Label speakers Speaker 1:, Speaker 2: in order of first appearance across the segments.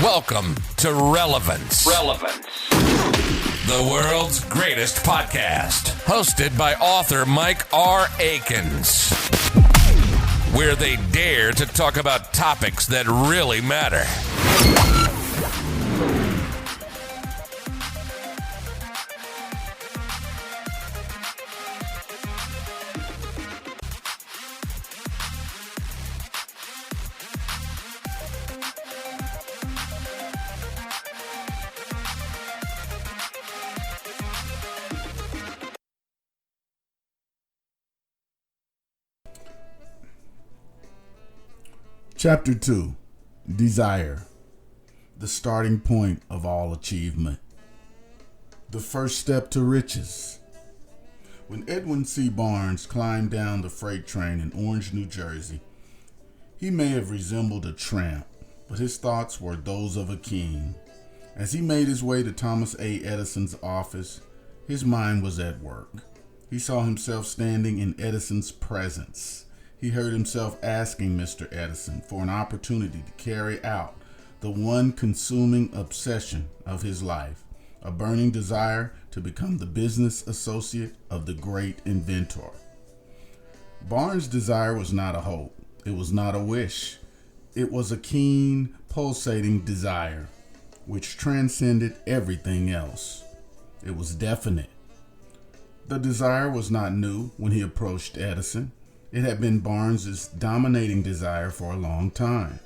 Speaker 1: Welcome to Relevance. The world's greatest podcast. Hosted by author Mike R. Aikins. Where they dare to talk about topics that really matter.
Speaker 2: Chapter 2, Desire, the starting point of all achievement. The first step to riches. When Edwin C. Barnes climbed down the freight train in Orange, New Jersey, he may have resembled a tramp, but his thoughts were those of a king. As he made his way to Thomas A. Edison's office, his mind was at work. He saw himself standing in Edison's presence. He heard himself asking Mr. Edison for an opportunity to carry out the one consuming obsession of his life, a burning desire to become the business associate of the great inventor. Barnes' desire was not a hope. It was not a wish. It was a keen, pulsating desire, which transcended everything else. It was definite. The desire was not new when he approached Edison. It had been Barnes's dominating desire for a long time.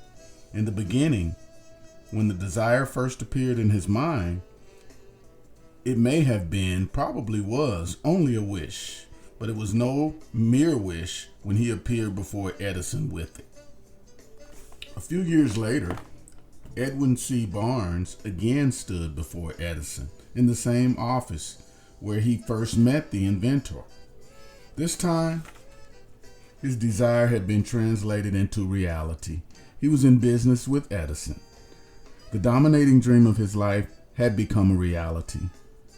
Speaker 2: In the beginning, when the desire first appeared in his mind, it may have been, probably was, only a wish, but it was no mere wish when he appeared before Edison with it. A few years later, Edwin C. Barnes again stood before Edison in the same office where he first met the inventor. This time, his desire had been translated into reality. He was in business with Edison. The dominating dream of his life had become a reality.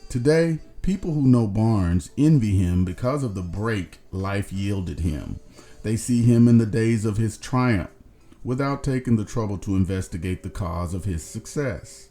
Speaker 2: Today, people who know Barnes envy him because of the break life yielded him. They see him in the days of his triumph without taking the trouble to investigate the cause of his success.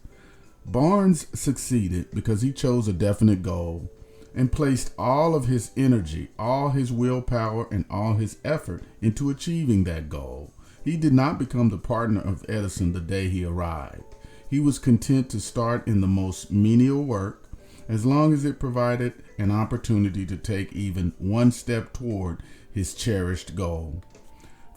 Speaker 2: Barnes succeeded because he chose a definite goal and placed all of his energy, all his willpower, and all his effort into achieving that goal. He did not become the partner of Edison the day he arrived. He was content to start in the most menial work as long as it provided an opportunity to take even one step toward his cherished goal.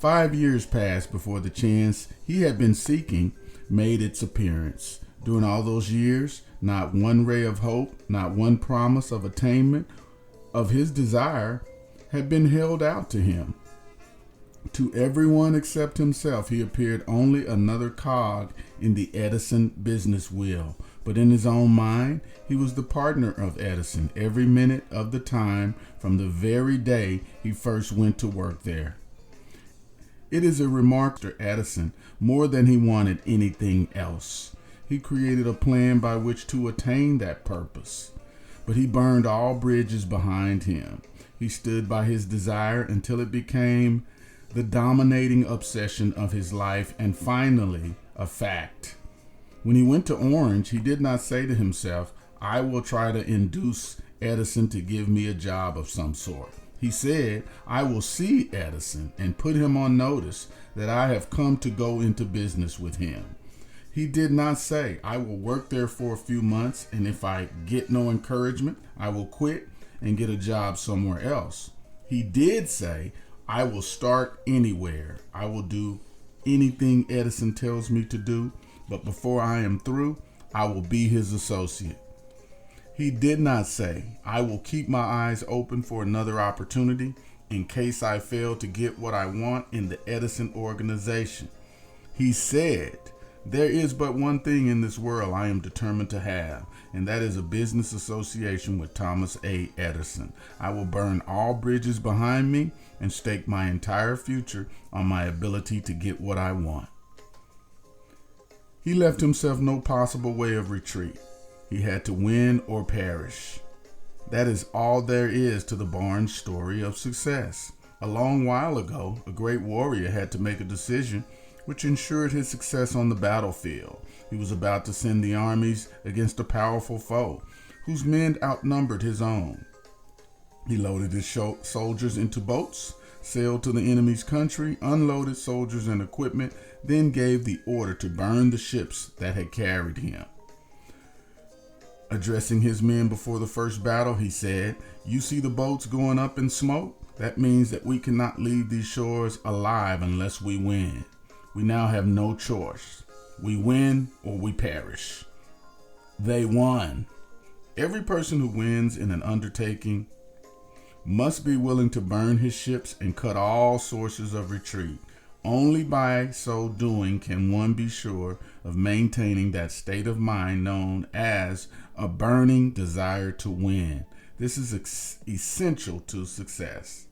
Speaker 2: 5 years passed before the chance he had been seeking made its appearance. During all those years, not one ray of hope, not one promise of attainment of his desire had been held out to him. To everyone except himself, he appeared only another cog in the Edison business wheel. But in his own mind, he was the partner of Edison every minute of the time from the very day he first went to work there. It is a remark to Edison more than he wanted anything else. He created a plan by which to attain that purpose, but he burned all bridges behind him. He stood by his desire until it became the dominating obsession of his life and finally a fact. When he went to Orange, he did not say to himself, "I will try to induce Edison to give me a job of some sort." He said, "I will see Edison and put him on notice that I have come to go into business with him." He did not say, "I will work there for a few months, and if I get no encouragement, I will quit and get a job somewhere else." He did say, "I will start anywhere. I will do anything Edison tells me to do, but before I am through, I will be his associate." He did not say, "I will keep my eyes open for another opportunity in case I fail to get what I want in the Edison organization." He said, "There is but one thing in this world I am determined to have, and that is a business association with Thomas A. Edison. I will burn all bridges behind me and stake my entire future on my ability to get what I want." He left himself no possible way of retreat. He had to win or perish. That is all there is to the Barnes story of success. A long while ago, a great warrior had to make a decision which ensured his success on the battlefield. He was about to send the armies against a powerful foe, whose men outnumbered his own. He loaded his soldiers into boats, sailed to the enemy's country, unloaded soldiers and equipment, then gave the order to burn the ships that had carried him. Addressing his men before the first battle, he said, "You see the boats going up in smoke? That means that we cannot leave these shores alive unless we win. We now have no choice. We win or we perish." They won. Every person who wins in an undertaking must be willing to burn his ships and cut all sources of retreat. Only by so doing can one be sure of maintaining that state of mind known as a burning desire to win. This is essential to success.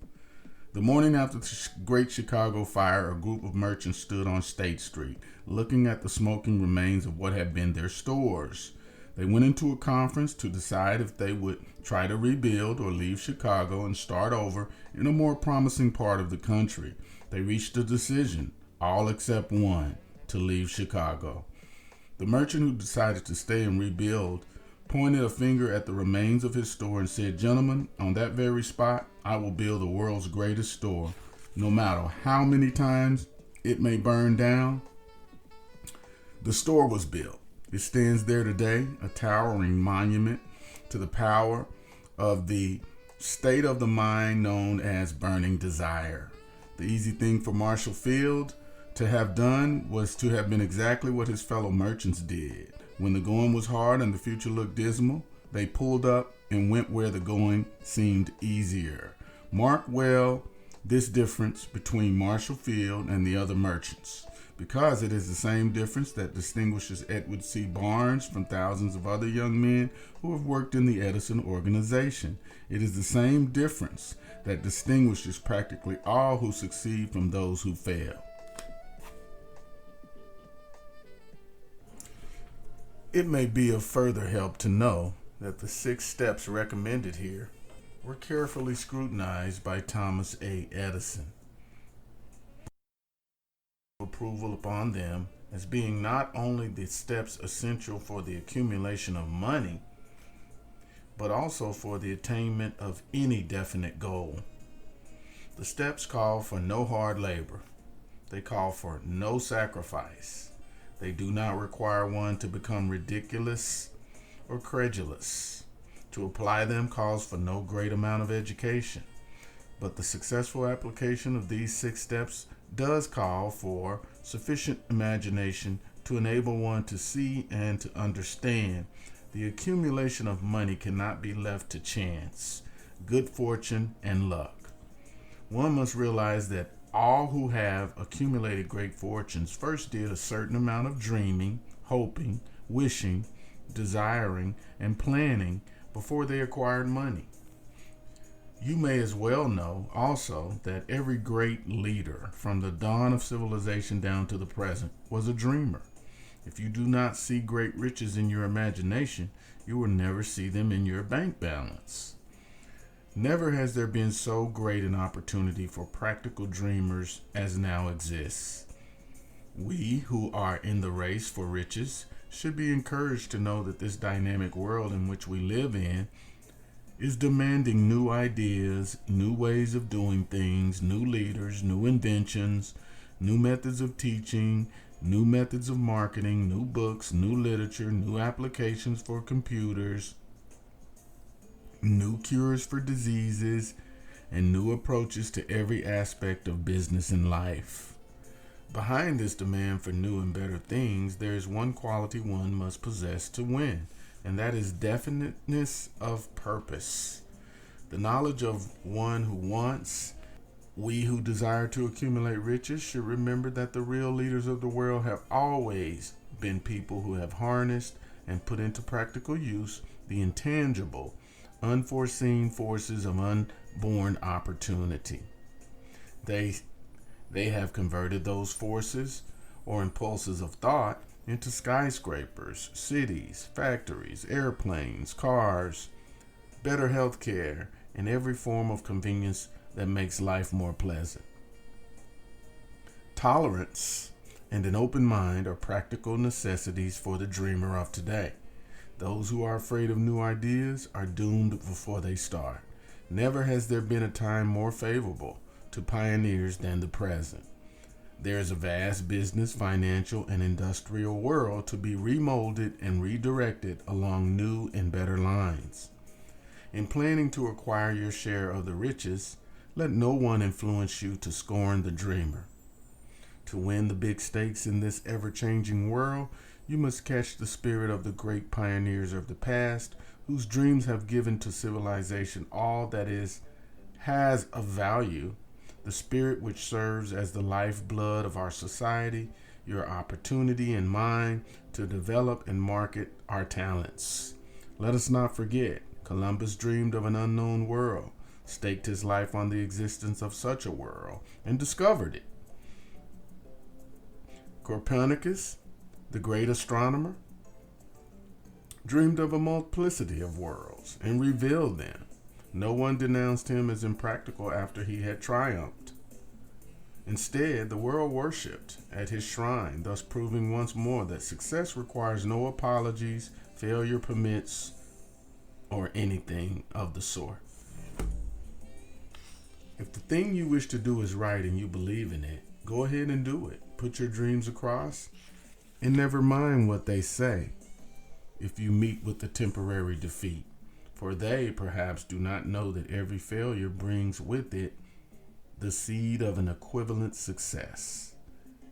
Speaker 2: The morning after the Great Chicago Fire, a group of merchants stood on State Street, looking at the smoking remains of what had been their stores. They went into a conference to decide if they would try to rebuild or leave Chicago and start over in a more promising part of the country. They reached a decision, all except one, to leave Chicago. The merchant who decided to stay and rebuild pointed a finger at the remains of his store and said, "Gentlemen, on that very spot, I will build the world's greatest store. No matter how many times it may burn down." The store was built. It stands there today, a towering monument to the power of the state of the mind known as burning desire. The easy thing for Marshall Field to have done was to have been exactly what his fellow merchants did. When the going was hard and the future looked dismal, they pulled up and went where the going seemed easier. Mark well this difference between Marshall Field and the other merchants, because it is the same difference that distinguishes Edward C. Barnes from thousands of other young men who have worked in the Edison organization. It is the same difference that distinguishes practically all who succeed from those who fail. It may be of further help to know that the 6 steps recommended here were carefully scrutinized by Thomas A. Edison. Approval upon them as being not only the steps essential for the accumulation of money, but also for the attainment of any definite goal. The steps call for no hard labor. They call for no sacrifice. They do not require one to become ridiculous or credulous. To apply them calls for no great amount of education. But the successful application of these 6 steps does call for sufficient imagination to enable one to see and to understand the accumulation of money cannot be left to chance, good fortune, and luck. One must realize that all who have accumulated great fortunes first did a certain amount of dreaming, hoping, wishing, desiring, and planning before they acquired money. You may as well know also that every great leader from the dawn of civilization down to the present was a dreamer. If you do not see great riches in your imagination, you will never see them in your bank balance. Never has there been so great an opportunity for practical dreamers as now exists. We who are in the race for riches should be encouraged to know that this dynamic world in which we live in is demanding new ideas, new ways of doing things, new leaders, new inventions, new methods of teaching, new methods of marketing, new books, new literature, new applications for computers, new cures for diseases, and new approaches to every aspect of business and life. Behind this demand for new and better things, there is one quality one must possess to win, and that is definiteness of purpose. The knowledge of one who wants. We who desire to accumulate riches should remember that the real leaders of the world have always been people who have harnessed and put into practical use the intangible, unforeseen forces of unborn opportunity. They have converted those forces or impulses of thought into skyscrapers, cities, factories, airplanes, cars, better health care, and every form of convenience that makes life more pleasant. Tolerance and an open mind are practical necessities for the dreamer of today. Those who are afraid of new ideas are doomed before they start. Never has there been a time more favorable to pioneers than the present. There is a vast business, financial, and industrial world to be remolded and redirected along new and better lines. In planning to acquire your share of the riches, let no one influence you to scorn the dreamer. To win the big stakes in this ever-changing world, you must catch the spirit of the great pioneers of the past, whose dreams have given to civilization all that has of value, the spirit which serves as the lifeblood of our society, your opportunity and mine to develop and market our talents. Let us not forget, Columbus dreamed of an unknown world, staked his life on the existence of such a world, and discovered it. Copernicus, the great astronomer, dreamed of a multiplicity of worlds and revealed them. No one denounced him as impractical after he had triumphed. Instead, the world worshipped at his shrine, thus proving once more that success requires no apologies, failure permits, or anything of the sort. If the thing you wish to do is right and you believe in it, go ahead and do it. Put your dreams across and never mind what they say if you meet with a temporary defeat. For they perhaps do not know that every failure brings with it the seed of an equivalent success.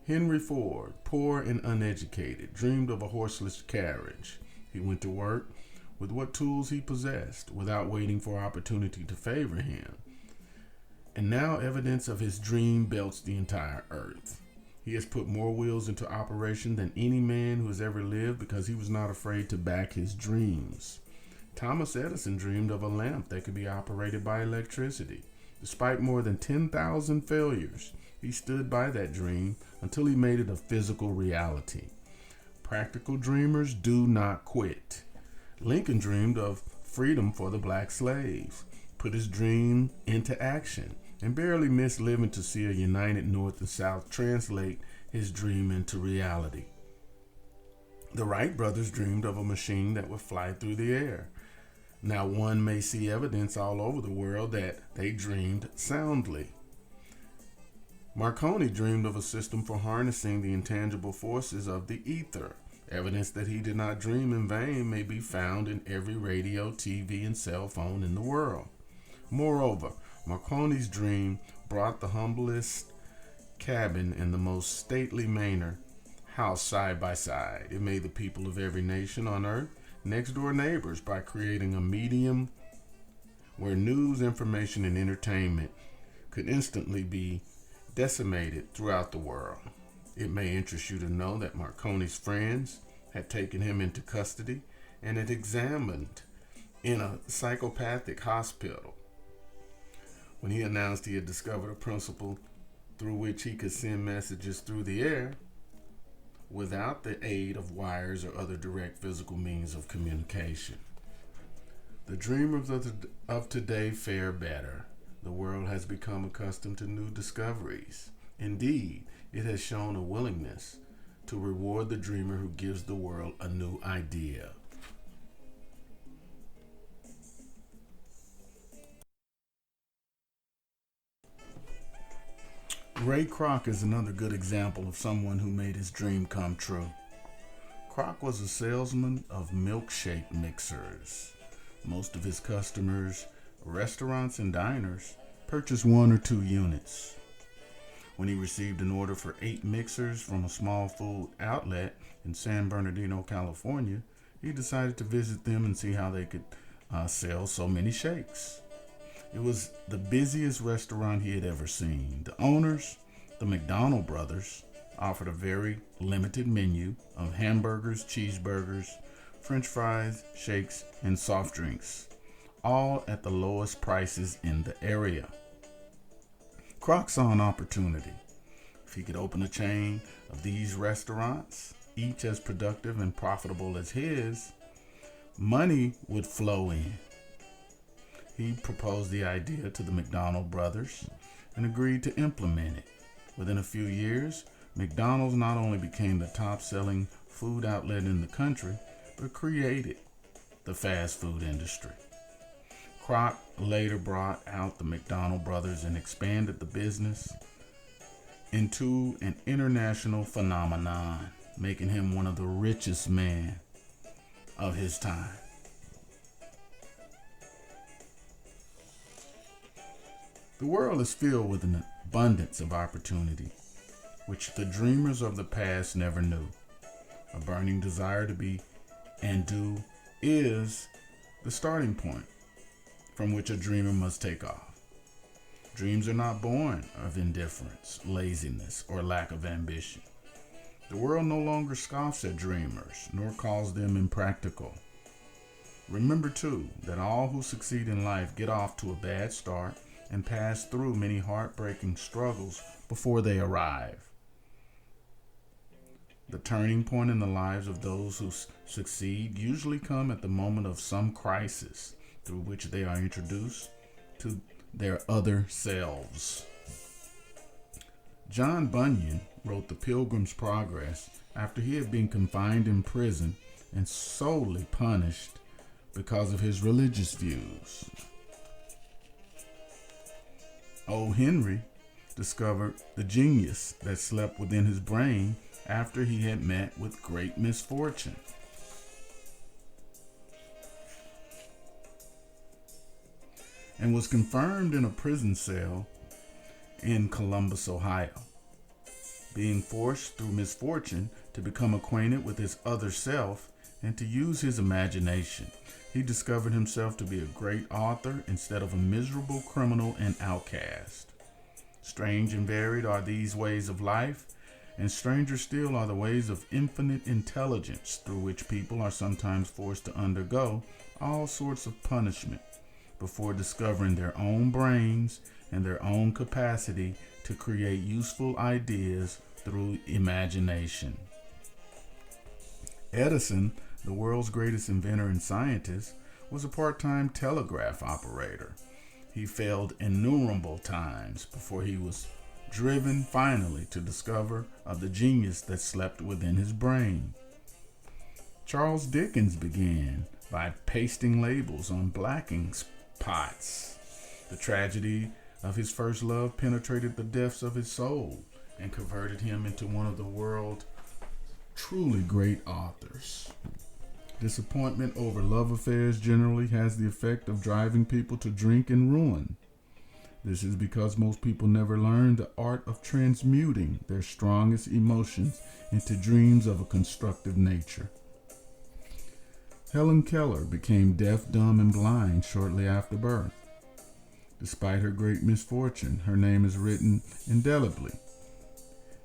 Speaker 2: Henry Ford, poor and uneducated, dreamed of a horseless carriage. He went to work with what tools he possessed, without waiting for opportunity to favor him. And now evidence of his dream belts the entire earth. He has put more wheels into operation than any man who has ever lived because he was not afraid to back his dreams. Thomas Edison dreamed of a lamp that could be operated by electricity. Despite more than 10,000 failures, he stood by that dream until he made it a physical reality. Practical dreamers do not quit. Lincoln dreamed of freedom for the black slaves, put his dream into action, and barely missed living to see a united North and South translate his dream into reality. The Wright brothers dreamed of a machine that would fly through the air. Now one may see evidence all over the world that they dreamed soundly. Marconi dreamed of a system for harnessing the intangible forces of the ether. Evidence that he did not dream in vain may be found in every radio, TV, and cell phone in the world. Moreover, Marconi's dream brought the humblest cabin in the most stately manor house side by side. It made the people of every nation on earth next door neighbors by creating a medium where news, information, and entertainment could instantly be disseminated throughout the world. It may interest you to know that Marconi's friends had taken him into custody and had examined in a psychopathic hospital. When he announced he had discovered a principle through which he could send messages through the air without the aid of wires or other direct physical means of communication. The dreamers of today fare better. The world has become accustomed to new discoveries. Indeed, it has shown a willingness to reward the dreamer who gives the world a new idea. Ray Kroc is another good example of someone who made his dream come true. Kroc was a salesman of milkshake mixers. Most of his customers, restaurants and diners, purchased 1 or 2 units. When he received an order for 8 mixers from a small food outlet in San Bernardino, California, he decided to visit them and see how they could sell so many shakes. It was the busiest restaurant he had ever seen. The owners, the McDonald brothers, offered a very limited menu of hamburgers, cheeseburgers, French fries, shakes, and soft drinks, all at the lowest prices in the area. Kroc saw an opportunity. If he could open a chain of these restaurants, each as productive and profitable as his, money would flow in. He proposed the idea to the McDonald brothers and agreed to implement it. Within a few years, McDonald's not only became the top-selling food outlet in the country, but created the fast food industry. Kroc later brought out the McDonald brothers and expanded the business into an international phenomenon, making him one of the richest men of his time. The world is filled with an abundance of opportunity, which the dreamers of the past never knew. A burning desire to be and do is the starting point from which a dreamer must take off. Dreams are not born of indifference, laziness, or lack of ambition. The world no longer scoffs at dreamers, nor calls them impractical. Remember, too, that all who succeed in life get off to a bad start and pass through many heartbreaking struggles before they arrive. The turning point in the lives of those who succeed usually come at the moment of some crisis through which they are introduced to their other selves. John Bunyan wrote the Pilgrim's Progress after he had been confined in prison and solely punished because of his religious views. O. Henry discovered the genius that slept within his brain after he had met with great misfortune. And was confirmed in a prison cell in Columbus, Ohio. Being forced through misfortune to become acquainted with his other self and to use his imagination, he discovered himself to be a great author instead of a miserable criminal and outcast. Strange and varied are these ways of life, and stranger still are the ways of infinite intelligence through which people are sometimes forced to undergo all sorts of punishment before discovering their own brains and their own capacity to create useful ideas through imagination. Edison, the world's greatest inventor and scientist, was a part-time telegraph operator. He failed innumerable times before he was driven finally to discover of the genius that slept within his brain. Charles Dickens began by pasting labels on blacking pots. The tragedy of his first love penetrated the depths of his soul and converted him into one of the world's truly great authors. Disappointment over love affairs generally has the effect of driving people to drink and ruin. This is because most people never learn the art of transmuting their strongest emotions into dreams of a constructive nature. Helen Keller became deaf, dumb, and blind shortly after birth. Despite her great misfortune, her name is written indelibly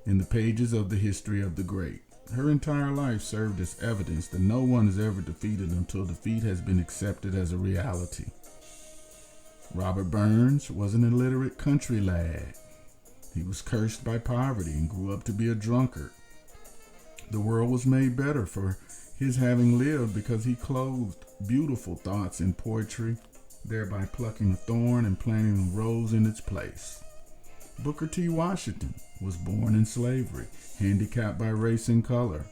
Speaker 2: in the pages of the history of the great. Her entire life served as evidence that no one is ever defeated until defeat has been accepted as a reality. Robert Burns was an illiterate country lad. He was cursed by poverty and grew up to be a drunkard. The world was made better for his having lived because he clothed beautiful thoughts in poetry, thereby plucking a thorn and planting a rose in its place. Booker T. Washington was born in slavery, handicapped by race and color,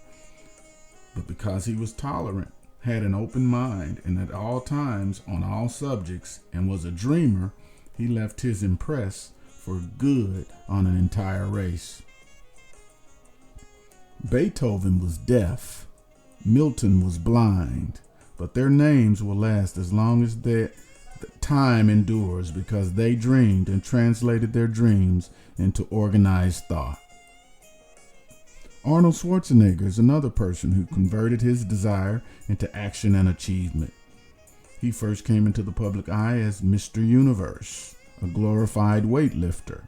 Speaker 2: but because he was tolerant, had an open mind, and at all times, on all subjects, and was a dreamer, he left his impress for good on an entire race. Beethoven was deaf. Milton was blind, but their names will last as long as the time endures because they dreamed and translated their dreams into organized thought. Arnold Schwarzenegger is another person who converted his desire into action and achievement. He first came into the public eye as Mr. Universe, a glorified weightlifter.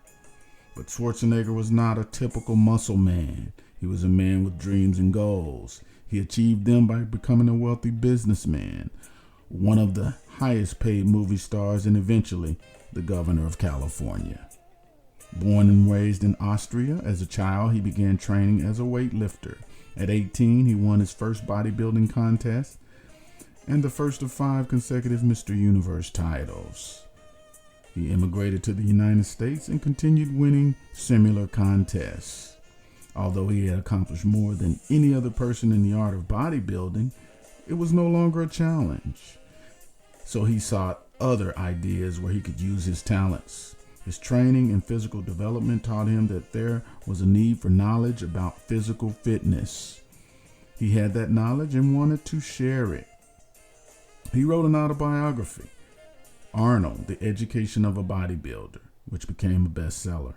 Speaker 2: But Schwarzenegger was not a typical muscle man. He was a man with dreams and goals. He achieved them by becoming a wealthy businessman, one of the highest paid movie stars, and eventually the governor of California. Born and raised in Austria, as a child he began training as a weightlifter. At 18, he won his first bodybuilding contest and the first of 5 consecutive Mr. Universe titles. He immigrated to the United States and continued winning similar contests. Although he had accomplished more than any other person in the art of bodybuilding, it was no longer a challenge. So he sought other ideas where he could use his talents. His training and physical development taught him that there was a need for knowledge about physical fitness. He had that knowledge and wanted to share it. He wrote an autobiography, Arnold, The Education of a Bodybuilder, which became a bestseller.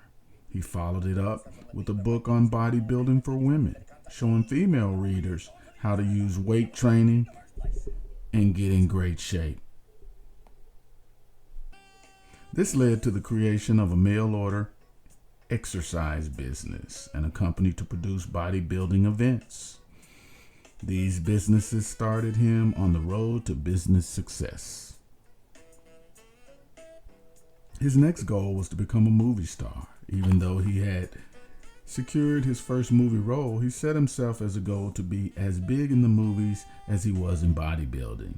Speaker 2: He followed it up with a book on bodybuilding for women, showing female readers how to use weight training and get in great shape. This led to the creation of a mail-order exercise business and a company to produce bodybuilding events. These businesses started him on the road to business success. His next goal was to become a movie star. Even though he had secured his first movie role, he set himself as a goal to be as big in the movies as he was in bodybuilding.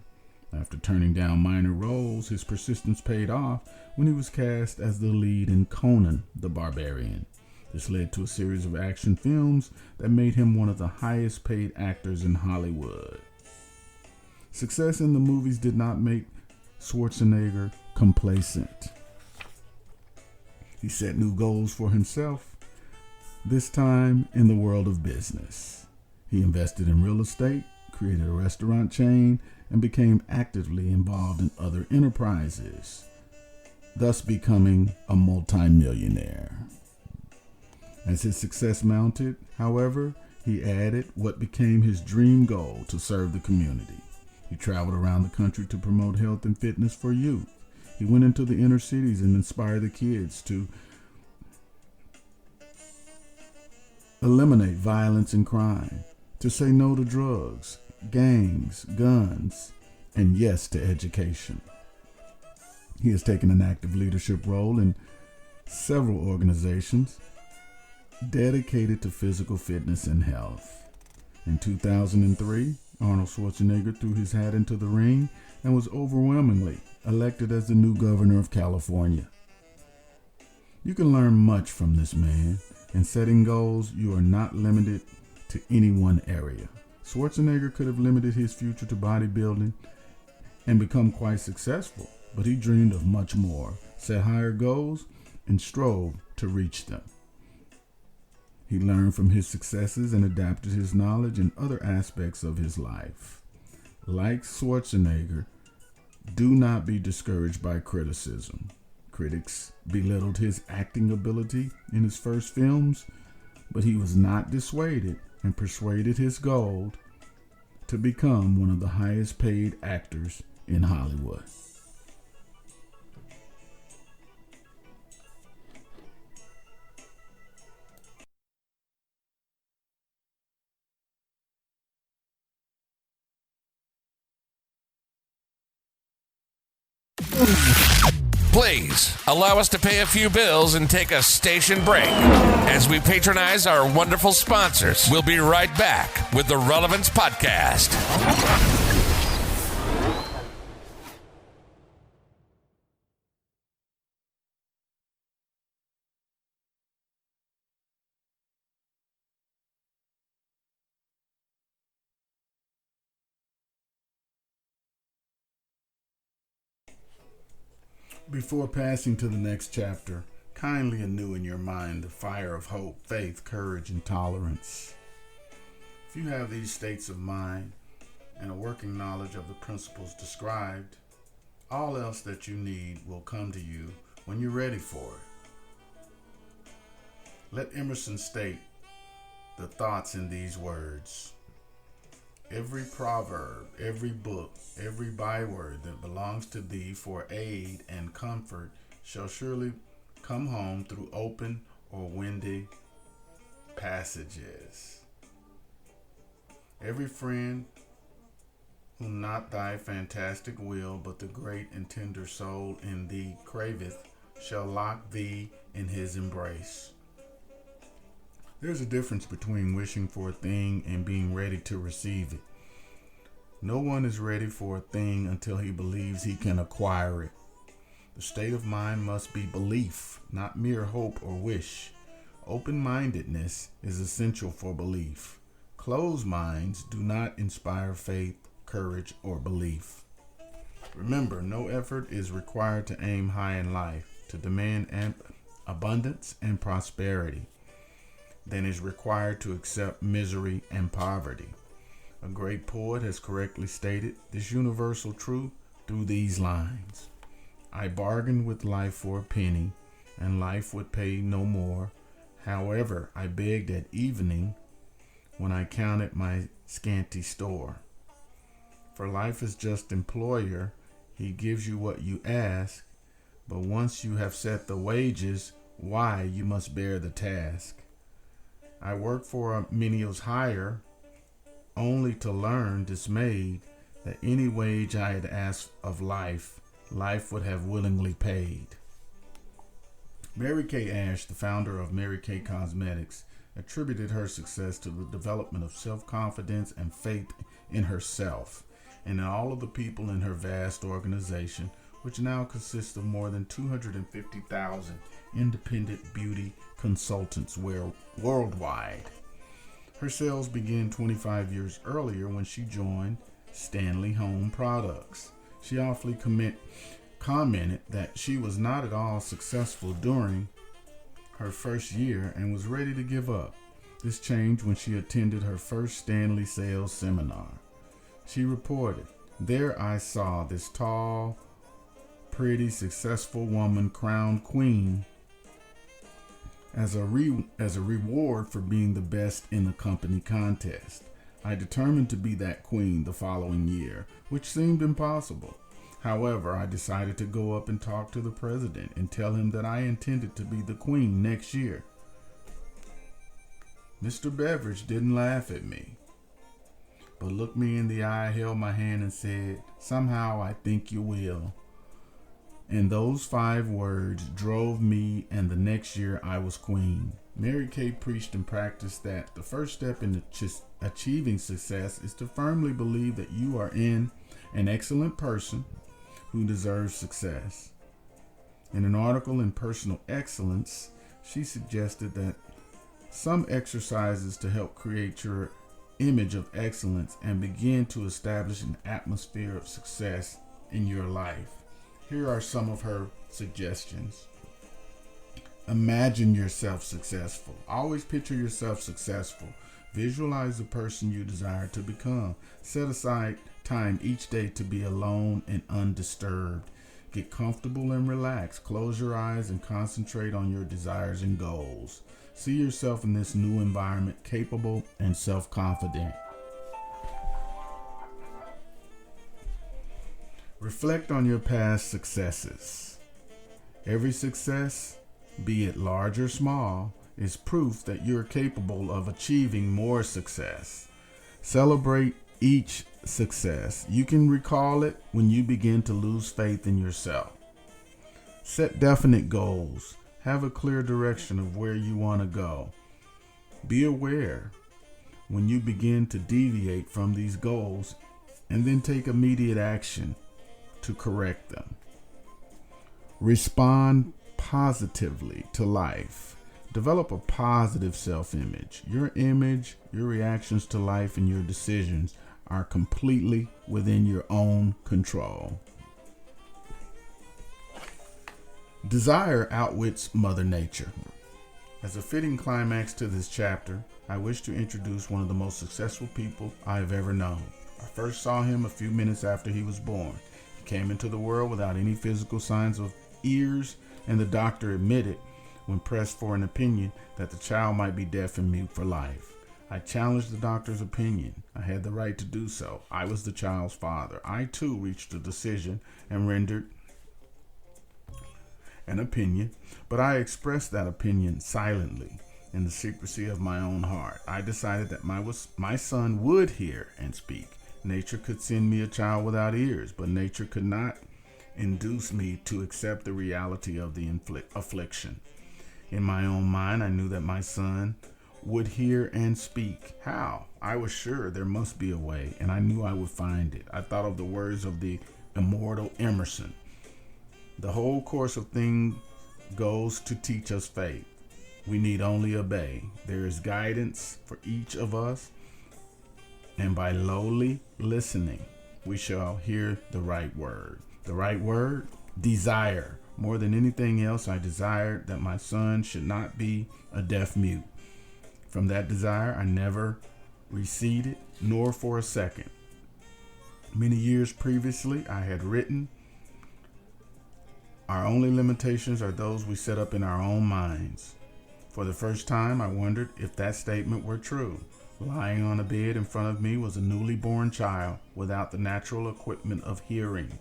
Speaker 2: After turning down minor roles, his persistence paid off when he was cast as the lead in Conan the Barbarian. This led to a series of action films that made him one of the highest paid actors in Hollywood. Success in the movies did not make Schwarzenegger complacent. He set new goals for himself, this time in the world of business. He invested in real estate, created a restaurant chain, and became actively involved in other enterprises, thus becoming a multimillionaire. As his success mounted, however, he added what became his dream goal to serve the community. He traveled around the country to promote health and fitness for youth. He went into the inner cities and inspired the kids to eliminate violence and crime, to say no to drugs, gangs, guns, and yes to education. He has taken an active leadership role in several organizations dedicated to physical fitness and health. In 2003, Arnold Schwarzenegger threw his hat into the ring and was overwhelmingly elected as the new governor of California. You can learn much from this man. In setting goals, you are not limited to any one area. Schwarzenegger could have limited his future to bodybuilding and become quite successful, but he dreamed of much more, set higher goals, and strove to reach them. He learned from his successes and adapted his knowledge in other aspects of his life. Like Schwarzenegger, do not be discouraged by criticism. Critics belittled his acting ability in his first films, but he was not dissuaded and persuaded his goal to become one of the highest paid actors in Hollywood.
Speaker 1: Please allow us to pay a few bills and take a station break as we patronize our wonderful sponsors. We'll be right back with the Relevance Podcast.
Speaker 2: Before passing to the next chapter, kindly anew in your mind the fire of hope, faith, courage, and tolerance. If you have these states of mind and a working knowledge of the principles described, all else that you need will come to you when you're ready for it. Let Emerson state the thoughts in these words. Every proverb, every book, every byword that belongs to thee for aid and comfort shall surely come home through open or windy passages. Every friend whom not thy fantastic will, but the great and tender soul in thee craveth, shall lock thee in his embrace. There's a difference between wishing for a thing and being ready to receive it. No one is ready for a thing until he believes he can acquire it. The state of mind must be belief, not mere hope or wish. Open-mindedness is essential for belief. Closed minds do not inspire faith, courage, or belief. Remember, no effort is required to aim high in life, to demand abundance and prosperity, than is required to accept misery and poverty. A great poet has correctly stated this universal truth through these lines. I bargained with life for a penny, and life would pay no more. However, I begged at evening when I counted my scanty store. For life is just employer. He gives you what you ask, but once you have set the wages, why, you must bear the task. I worked for a menial's hire, only to learn dismayed that any wage I had asked of life, life would have willingly paid. Mary Kay Ash, the founder of Mary Kay Cosmetics, attributed her success to the development of self-confidence and faith in herself and in all of the people in her vast organization, which now consists of more than 250,000 independent beauty consultants worldwide. Her sales began 25 years earlier when she joined Stanley Home Products. She awfully commented that she was not at all successful during her first year and was ready to give up. This changed when she attended her first Stanley sales seminar. She reported, "There I saw this tall, pretty, successful woman crowned queen as a reward for being the best in the company contest. I determined to be that queen the following year, which seemed impossible. However, I decided to go up and talk to the president and tell him that I intended to be the queen next year. Mr. Beveridge didn't laugh at me, but looked me in the eye, held my hand, and said, 'Somehow I think you will.' And those 5 words drove me, and the next year I was queen." Mary Kay preached and practiced that the first step in achieving success is to firmly believe that you are an excellent person who deserves success. In an article in Personal Excellence, she suggested that some exercises to help create your image of excellence and begin to establish an atmosphere of success in your life. Here are some of her suggestions. Imagine yourself successful. Always picture yourself successful. Visualize the person you desire to become. Set aside time each day to be alone and undisturbed. Get comfortable and relax. Close your eyes and concentrate on your desires and goals. See yourself in this new environment, capable and self-confident. Reflect on your past successes. Every success, be it large or small, is proof that you're capable of achieving more success. Celebrate each success. You can recall it when you begin to lose faith in yourself. Set definite goals. Have a clear direction of where you want to go. Be aware when you begin to deviate from these goals, and then take immediate action to correct them. Respond positively to life. Develop a positive self-image. Your image, your reactions to life, and your decisions are completely within your own control. Desire outwits Mother Nature. As a fitting climax to this chapter, I wish to introduce one of the most successful people I have ever known. I first saw him a few minutes after he was born. He came into the world without any physical signs of ears, and the doctor admitted, when pressed for an opinion, that the child might be deaf and mute for life. I challenged the doctor's opinion. I had the right to do so. I was the child's father. I too reached a decision and rendered an opinion, but I expressed that opinion silently in the secrecy of my own heart. I decided that my son would hear and speak. Nature could send me a child without ears, but nature could not induce me to accept the reality of the affliction. In my own mind, I knew that my son would hear and speak. How? I was sure there must be a way, and I knew I would find it. I thought of the words of the immortal Emerson. The whole course of things goes to teach us faith. We need only obey. There is guidance for each of us, and by lowly listening, we shall hear the right word. The right word? Desire. More than anything else, I desired that my son should not be a deaf mute. From that desire, I never receded, nor for a second. Many years previously, I had written, "Our only limitations are those we set up in our own minds." For the first time, I wondered if that statement were true. Lying on a bed in front of me was a newly born child without the natural equipment of hearing.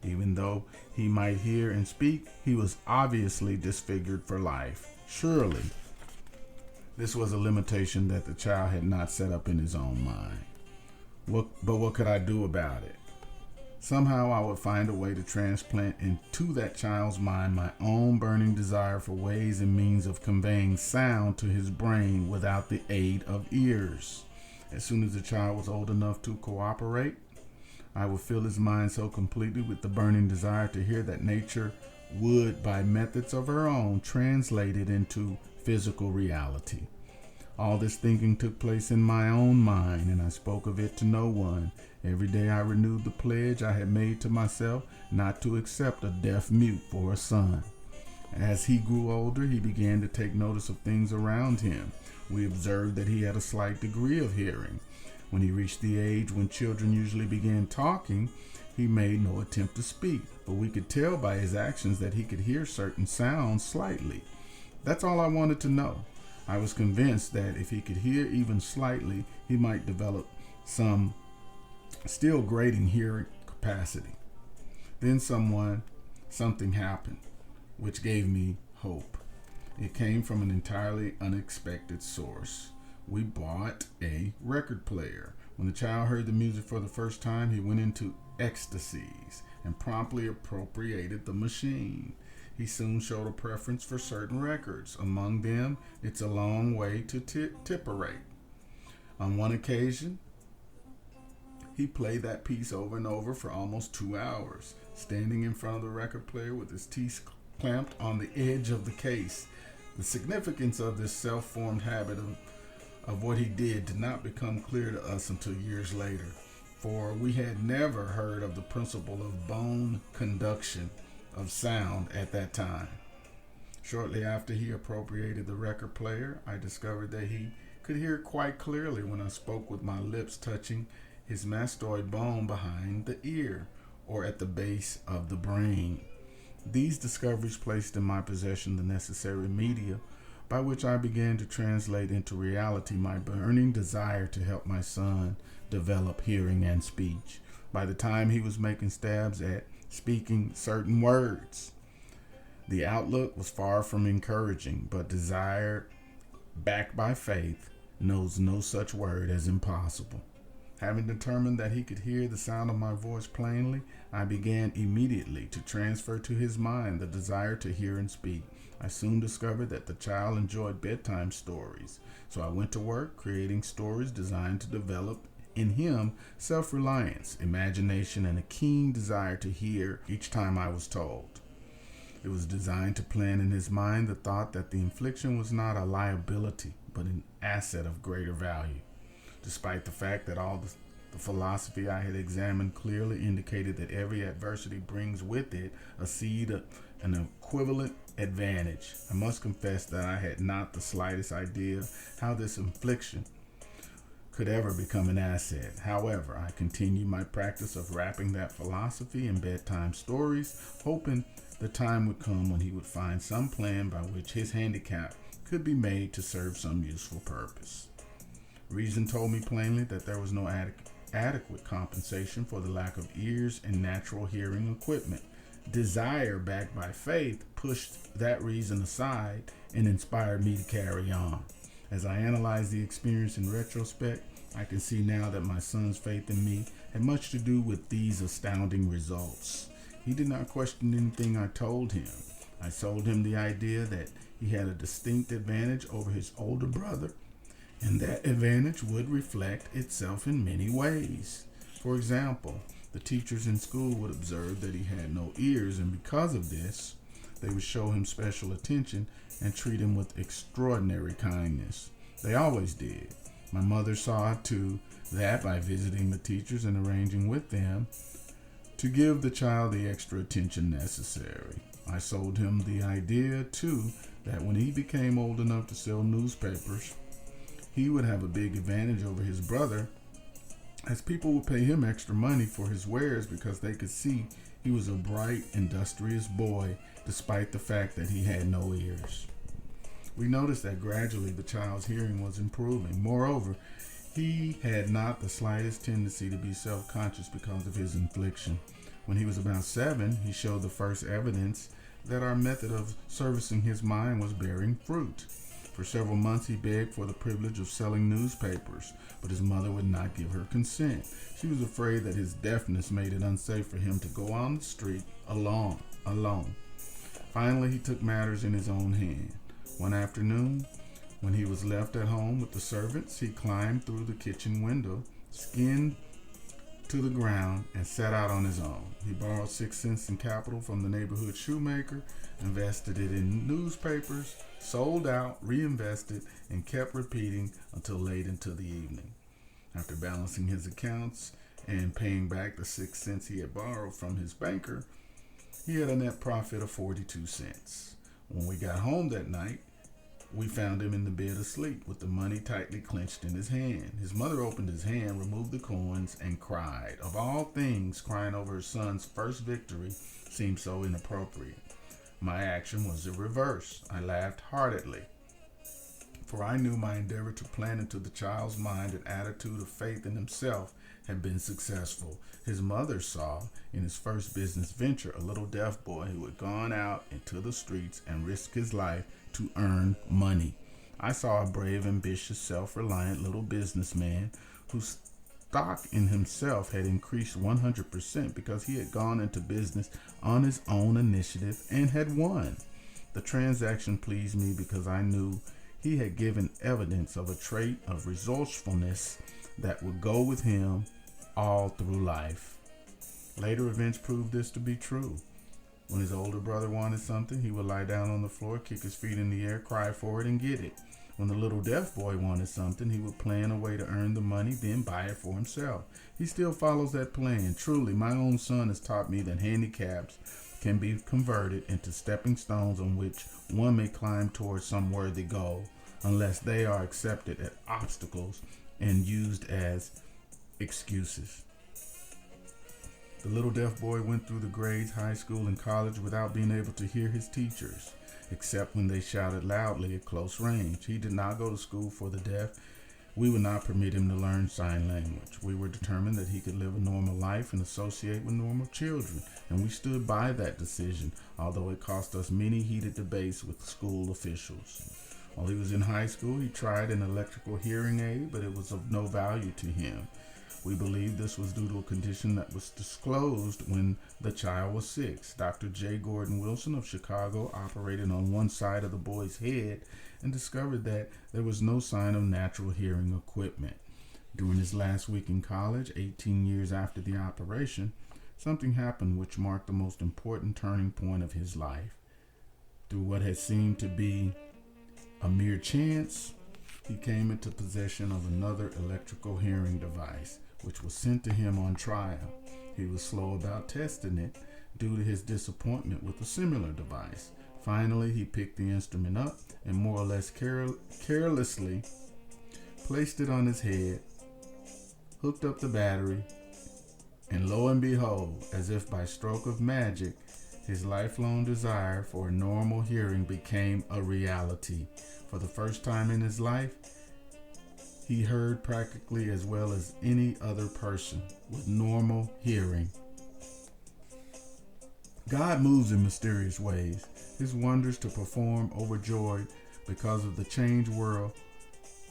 Speaker 2: Even though he might hear and speak, he was obviously disfigured for life. Surely, this was a limitation that the child had not set up in his own mind. But what could I do about it? Somehow I would find a way to transplant into that child's mind my own burning desire for ways and means of conveying sound to his brain without the aid of ears. As soon as the child was old enough to cooperate, I would fill his mind so completely with the burning desire to hear that nature would, by methods of her own, translate it into physical reality. All this thinking took place in my own mind, and I spoke of it to no one. Every day I renewed the pledge I had made to myself not to accept a deaf mute for a son. As he grew older, he began to take notice of things around him. We observed that he had a slight degree of hearing. When he reached the age when children usually began talking, he made no attempt to speak, but we could tell by his actions that he could hear certain sounds slightly. That's all I wanted to know. I was convinced that if he could hear even slightly, he might develop some still grating hearing capacity. Then something happened, which gave me hope. It came from an entirely unexpected source. We bought a record player. When the child heard the music for the first time, he went into ecstasies and promptly appropriated the machine. He soon showed a preference for certain records. Among them, It's a Long Way to Tipperate. On one occasion, he played that piece over and over for almost 2 hours, standing in front of the record player with his teeth clamped on the edge of the case. The significance of this self-formed habit of what he did not become clear to us until years later, for we had never heard of the principle of bone conduction of sound at that time. Shortly after he appropriated the record player, I discovered that he could hear quite clearly when I spoke with my lips touching his mastoid bone behind the ear, or at the base of the brain. These discoveries placed in my possession the necessary media by which I began to translate into reality my burning desire to help my son develop hearing and speech. By the time he was making stabs at speaking certain words, the outlook was far from encouraging, but desire backed by faith knows no such word as impossible. Having determined that he could hear the sound of my voice plainly, I began immediately to transfer to his mind the desire to hear and speak. I soon discovered that the child enjoyed bedtime stories, so I went to work creating stories designed to develop in him self-reliance, imagination, and a keen desire to hear each time I was told. It was designed to plant in his mind the thought that the infliction was not a liability, but an asset of greater value. Despite the fact that all the philosophy I had examined clearly indicated that every adversity brings with it a seed of an equivalent advantage, I must confess that I had not the slightest idea how this infliction could ever become an asset. However, I continued my practice of wrapping that philosophy in bedtime stories, hoping the time would come when he would find some plan by which his handicap could be made to serve some useful purpose. Reason told me plainly that there was no adequate compensation for the lack of ears and natural hearing equipment. Desire, backed by faith, pushed that reason aside and inspired me to carry on. As I analyze the experience in retrospect, I can see now that my son's faith in me had much to do with these astounding results. He did not question anything I told him. I sold him the idea that he had a distinct advantage over his older brother, and that advantage would reflect itself in many ways. For example, the teachers in school would observe that he had no ears, and because of this, they would show him special attention and treat him with extraordinary kindness. They always did. My mother saw to that by visiting the teachers and arranging with them to give the child the extra attention necessary. I sold him the idea, too, that when he became old enough to sell newspapers, he would have a big advantage over his brother, as people would pay him extra money for his wares because they could see he was a bright, industrious boy, despite the fact that he had no ears. We noticed that gradually the child's hearing was improving. Moreover, he had not the slightest tendency to be self-conscious because of his affliction. When he was about 7, he showed the first evidence that our method of servicing his mind was bearing fruit. For several months, he begged for the privilege of selling newspapers, but his mother would not give her consent. She was afraid that his deafness made it unsafe for him to go on the street alone. Finally, he took matters in his own hand. One afternoon, when he was left at home with the servants, he climbed through the kitchen window, skinned to the ground, and set out on his own. He borrowed 6 cents in capital from the neighborhood shoemaker, invested it in newspapers, sold out, reinvested, and kept repeating until late into the evening. After balancing his accounts and paying back the 6 cents he had borrowed from his banker, he had a net profit of 42 cents. When we got home that night, we found him in the bed asleep with the money tightly clenched in his hand. His mother opened his hand, removed the coins, and cried. Of all things, crying over her son's first victory seemed so inappropriate. My action was the reverse. I laughed heartily, for I knew my endeavor to plant into the child's mind an attitude of faith in himself had been successful. His mother saw in his first business venture a little deaf boy who had gone out into the streets and risked his life to earn money. I saw a brave, ambitious, self-reliant little businessman whose stock in himself had increased 100% because he had gone into business on his own initiative and had won. The transaction pleased me because I knew he had given evidence of a trait of resourcefulness that would go with him all through life. Later events proved this to be true. When his older brother wanted something, he would lie down on the floor, kick his feet in the air, cry for it, and get it. When the little deaf boy wanted something, he would plan a way to earn the money, then buy it for himself. He still follows that plan. Truly, my own son has taught me that handicaps can be converted into stepping stones on which one may climb towards some worthy goal, unless they are accepted as obstacles and used as excuses. The little deaf boy went through the grades, high school, and college without being able to hear his teachers, except when they shouted loudly at close range. He did not go to school for the deaf. We would not permit him to learn sign language. We were determined that he could live a normal life and associate with normal children, and we stood by that decision, although it cost us many heated debates with school officials. While he was in high school, he tried an electrical hearing aid, but it was of no value to him. We believe this was due to a condition that was disclosed when the child was 6. Dr. J. Gordon Wilson of Chicago operated on one side of the boy's head and discovered that there was no sign of natural hearing equipment. During his last week in college, 18 years after the operation, something happened which marked the most important turning point of his life. Through what had seemed to be a mere chance, he came into possession of another electrical hearing device, which was sent to him on trial. He was slow about testing it due to his disappointment with a similar device. Finally, he picked the instrument up and more or less carelessly placed it on his head, hooked up the battery, and lo and behold, as if by stroke of magic, his lifelong desire for a normal hearing became a reality. For the first time in his life, he heard practically as well as any other person with normal hearing. God moves in mysterious ways. His wonders to perform overjoyed because of the changed world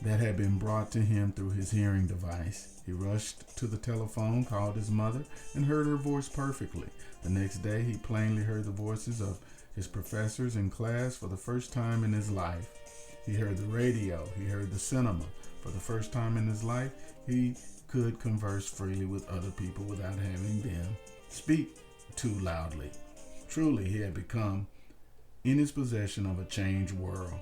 Speaker 2: that had been brought to him through his hearing device. He rushed to the telephone, called his mother, and heard her voice perfectly. The next day, he plainly heard the voices of his professors in class for the first time in his life. He heard the radio. He heard the cinema. For the first time in his life, he could converse freely with other people without having them speak too loudly. Truly, he had become in his possession of a changed world.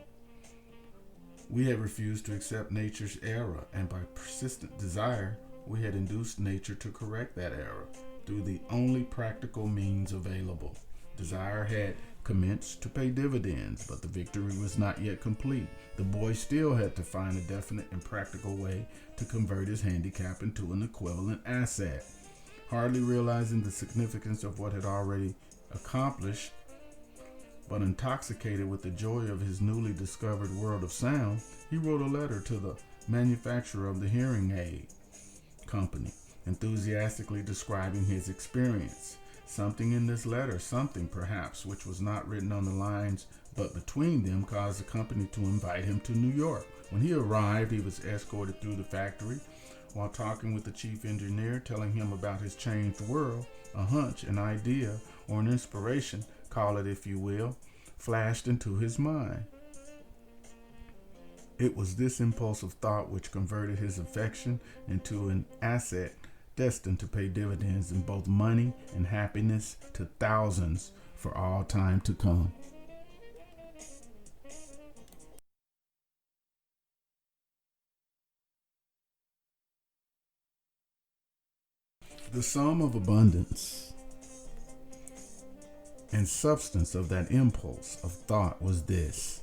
Speaker 2: We had refused to accept nature's error, and by persistent desire, we had induced nature to correct that error through the only practical means available. Desire had commenced to pay dividends, but the victory was not yet complete. The boy still had to find a definite and practical way to convert his handicap into an equivalent asset. Hardly realizing the significance of what had already accomplished, but intoxicated with the joy of his newly discovered world of sound, he wrote a letter to the manufacturer of the hearing aid company, enthusiastically describing his experience. Something in this letter, something perhaps which was not written on the lines but between them, caused the company to invite him to New York. When he arrived, he was escorted through the factory. While talking with the chief engineer, telling him about his changed world, a hunch, an idea, or an inspiration, call it if you will, flashed into his mind. It was this impulsive thought which converted his affection into an asset destined to pay dividends in both money and happiness to thousands for all time to come. The sum of abundance and substance of that impulse of thought was this.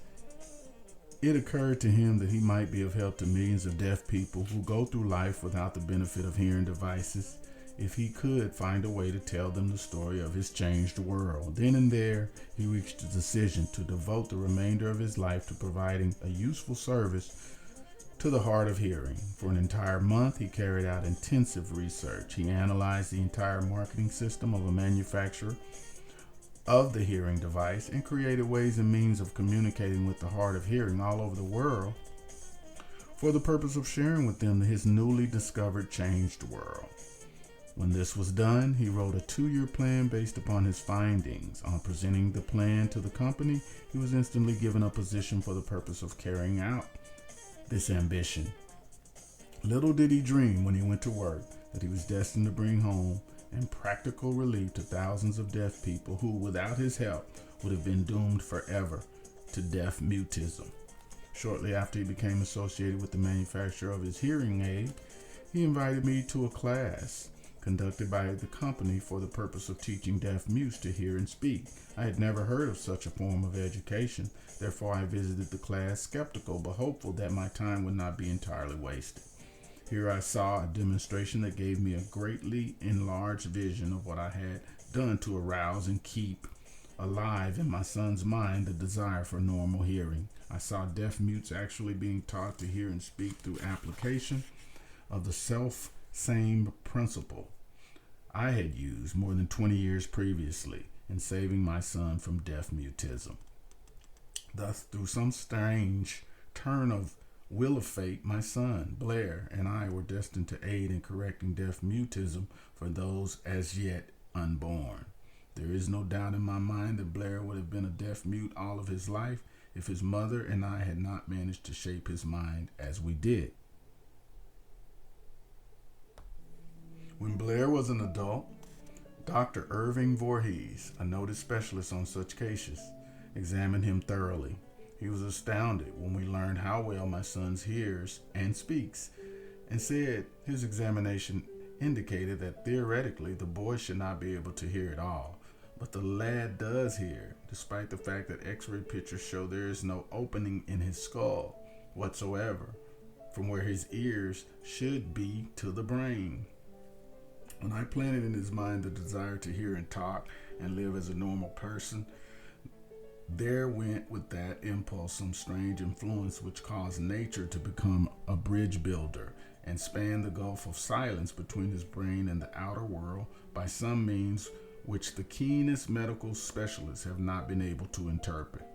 Speaker 2: It occurred to him that he might be of help to millions of deaf people who go through life without the benefit of hearing devices if he could find a way to tell them the story of his changed world. Then and there, he reached a decision to devote the remainder of his life to providing a useful service to the hard of hearing. For an entire month, he carried out intensive research. He analyzed the entire marketing system of a manufacturer of the hearing device and created ways and means of communicating with the hard of hearing all over the world for the purpose of sharing with them his newly discovered changed world. When this was done, he wrote a 2-year plan based upon his findings. On presenting the plan to the company, he was instantly given a position for the purpose of carrying out this ambition. Little did he dream when he went to work that he was destined to bring home and practical relief to thousands of deaf people who, without his help, would have been doomed forever to deaf mutism. Shortly after he became associated with the manufacturer of his hearing aid, he invited me to a class conducted by the company for the purpose of teaching deaf mutes to hear and speak. I had never heard of such a form of education, therefore I visited the class skeptical but hopeful that my time would not be entirely wasted. Here I saw a demonstration that gave me a greatly enlarged vision of what I had done to arouse and keep alive in my son's mind the desire for normal hearing. I saw deaf mutes actually being taught to hear and speak through application of the self-same principle I had used more than 20 years previously in saving my son from deaf mutism. Thus, through some strange turn of will of fate, my son, Blair, and I were destined to aid in correcting deaf mutism for those as yet unborn. There is no doubt in my mind that Blair would have been a deaf mute all of his life if his mother and I had not managed to shape his mind as we did. When Blair was an adult, Dr. Irving Voorhees, a noted specialist on such cases, examined him thoroughly. He was astounded when we learned how well my son hears and speaks, and said his examination indicated that theoretically the boy should not be able to hear at all. But the lad does hear, despite the fact that X-ray pictures show there is no opening in his skull whatsoever, from where his ears should be to the brain. When I planted in his mind the desire to hear and talk and live as a normal person, there went with that impulse some strange influence which caused nature to become a bridge builder and span the gulf of silence between his brain and the outer world by some means which the keenest medical specialists have not been able to interpret.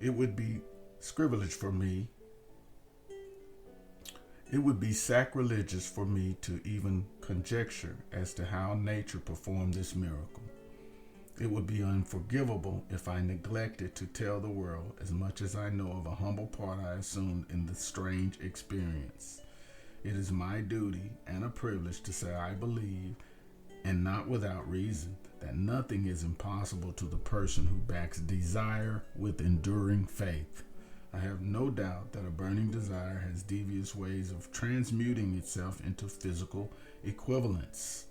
Speaker 2: It would be sacrilegious for me to even conjecture as to how nature performed this miracle. It would be unforgivable if I neglected to tell the world as much as I know of a humble part I assumed in the strange experience. It is my duty and a privilege to say I believe and not without reason, that nothing is impossible to the person who backs desire with enduring faith. I have no doubt that a burning desire has devious ways of transmuting itself into physical equivalents.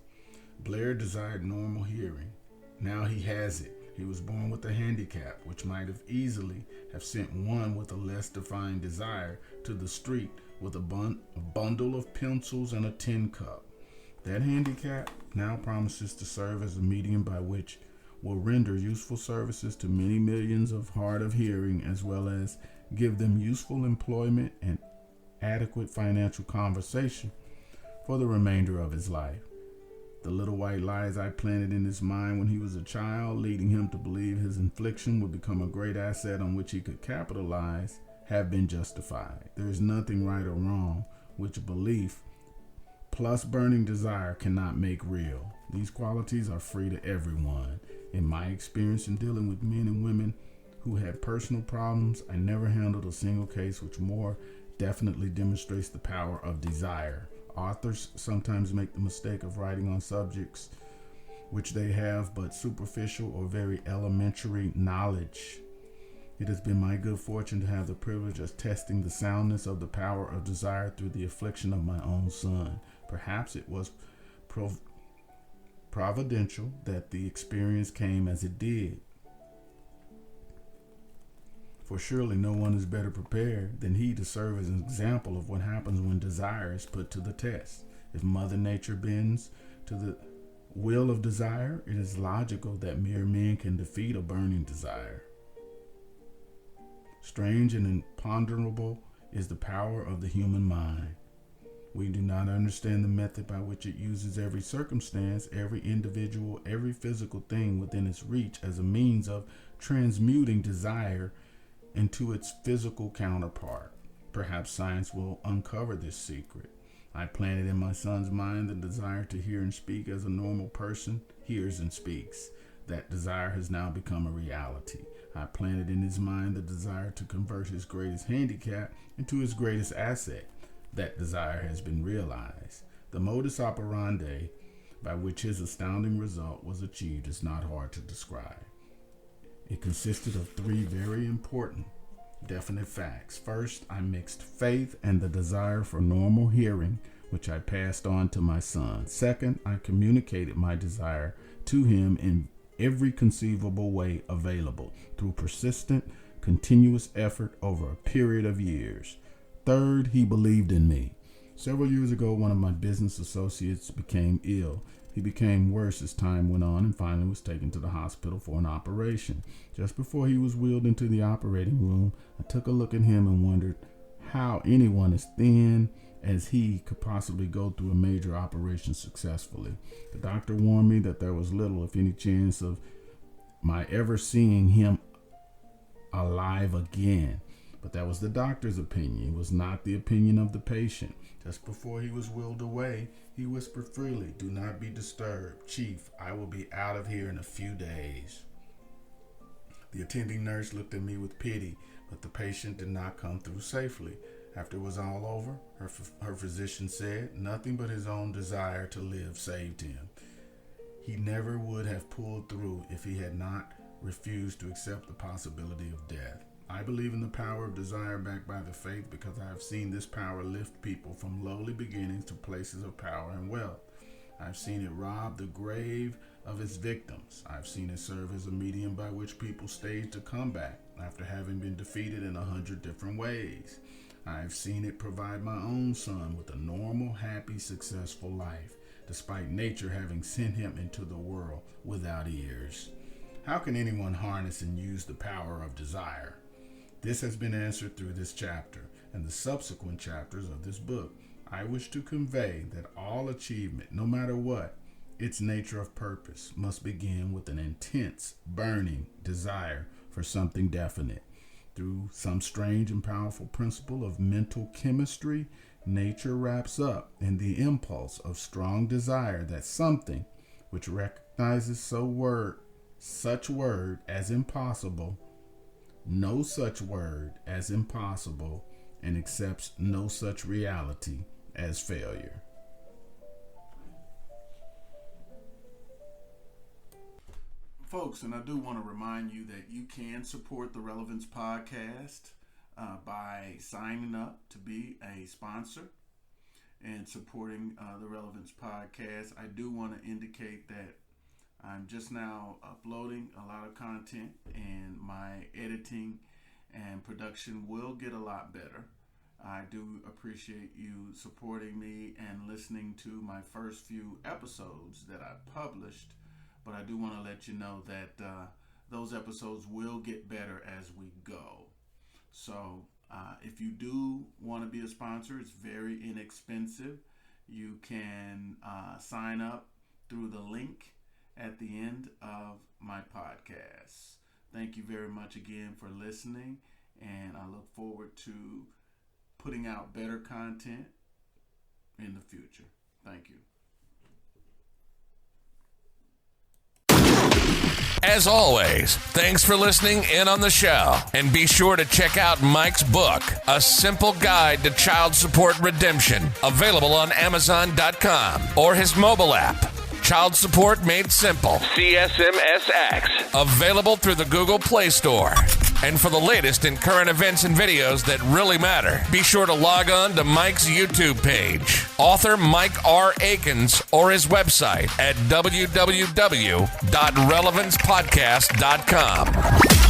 Speaker 2: Blair desired normal hearing. Now he has it. He was born with a handicap, which might have easily have sent one with a less defined desire to the street with a bundle of pencils and a tin cup. That handicap now promises to serve as a medium by which will render useful services to many millions of hard of hearing, as well as give them useful employment and adequate financial conversation for the remainder of his life. The little white lies I planted in his mind when he was a child, leading him to believe his infliction would become a great asset on which he could capitalize, have been justified. There is nothing right or wrong which belief plus burning desire cannot make real. These qualities are free to everyone. In my experience in dealing with men and women who had personal problems, I never handled a single case which more definitely demonstrates the power of desire. Authors sometimes make the mistake of writing on subjects which they have but superficial or very elementary knowledge. It has been my good fortune to have the privilege of testing the soundness of the power of desire through the affliction of my own son. Perhaps it was providential that the experience came as it did. For surely no one is better prepared than he to serve as an example of what happens when desire is put to the test. If Mother Nature bends to the will of desire, it is logical that mere men can defeat a burning desire. Strange and imponderable is the power of the human mind. We do not understand the method by which it uses every circumstance, every individual, every physical thing within its reach as a means of transmuting desire into its physical counterpart. Perhaps science will uncover this secret. I planted in my son's mind the desire to hear and speak as a normal person hears and speaks. That desire has now become a reality. I planted in his mind the desire to convert his greatest handicap into his greatest asset. That desire has been realized. The modus operandi by which his astounding result was achieved is not hard to describe. It consisted of three very important, definite facts. First, I mixed faith and the desire for normal hearing, which I passed on to my son. Second, I communicated my desire to him in every conceivable way available through persistent, continuous effort over a period of years. Third, he believed in me. Several years ago, one of my business associates became ill. He became worse as time went on and finally was taken to the hospital for an operation. Just before he was wheeled into the operating room, I took a look at him and wondered how anyone as thin as he could possibly go through a major operation successfully. The doctor warned me that there was little, if any, chance of my ever seeing him alive again. But that was the doctor's opinion. It was not the opinion of the patient. Just before he was wheeled away, he whispered freely, "Do not be disturbed. Chief, I will be out of here in a few days." The attending nurse looked at me with pity, but the patient did not come through safely. After it was all over, her physician said, nothing but his own desire to live saved him. He never would have pulled through if he had not refused to accept the possibility of death. I believe in the power of desire backed by the faith because I have seen this power lift people from lowly beginnings to places of power and wealth. I've seen it rob the grave of its victims. I've seen it serve as a medium by which people stage a comeback after having been defeated in 100 different ways. I've seen it provide my own son with a normal, happy, successful life, despite nature having sent him into the world without ears. How can anyone harness and use the power of desire? This has been answered through this chapter and the subsequent chapters of this book. I wish to convey that all achievement, no matter what its nature of purpose, must begin with an intense, burning desire for something definite. Through some strange and powerful principle of mental chemistry, nature wraps up in the impulse of strong desire that something which recognizes such word as impossible, no such word as impossible, and accepts no such reality as failure. Folks, and I do want to remind you that you can support the Relevance Podcast by signing up to be a sponsor and supporting the Relevance Podcast. I do want to indicate that I'm just now uploading a lot of content, and my editing and production will get a lot better. I do appreciate you supporting me and listening to my first few episodes that I published, but I do want to let you know that those episodes will get better as we go. So if you do want to be a sponsor, it's very inexpensive. You can sign up through the link at the end of my podcast. Thank you very much again for listening, and I look forward to putting out better content in the future. Thank you.
Speaker 1: As always, thanks for listening in on the show. And be sure to check out Mike's book, A Simple Guide to Child Support Redemption, available on Amazon.com, or his mobile app, Child Support Made Simple, CSMSX, available through the Google Play Store. And for the latest in current events and videos that really matter, be sure to log on to Mike's YouTube page, author Mike R. Aikins, or his website at www.relevancepodcast.com.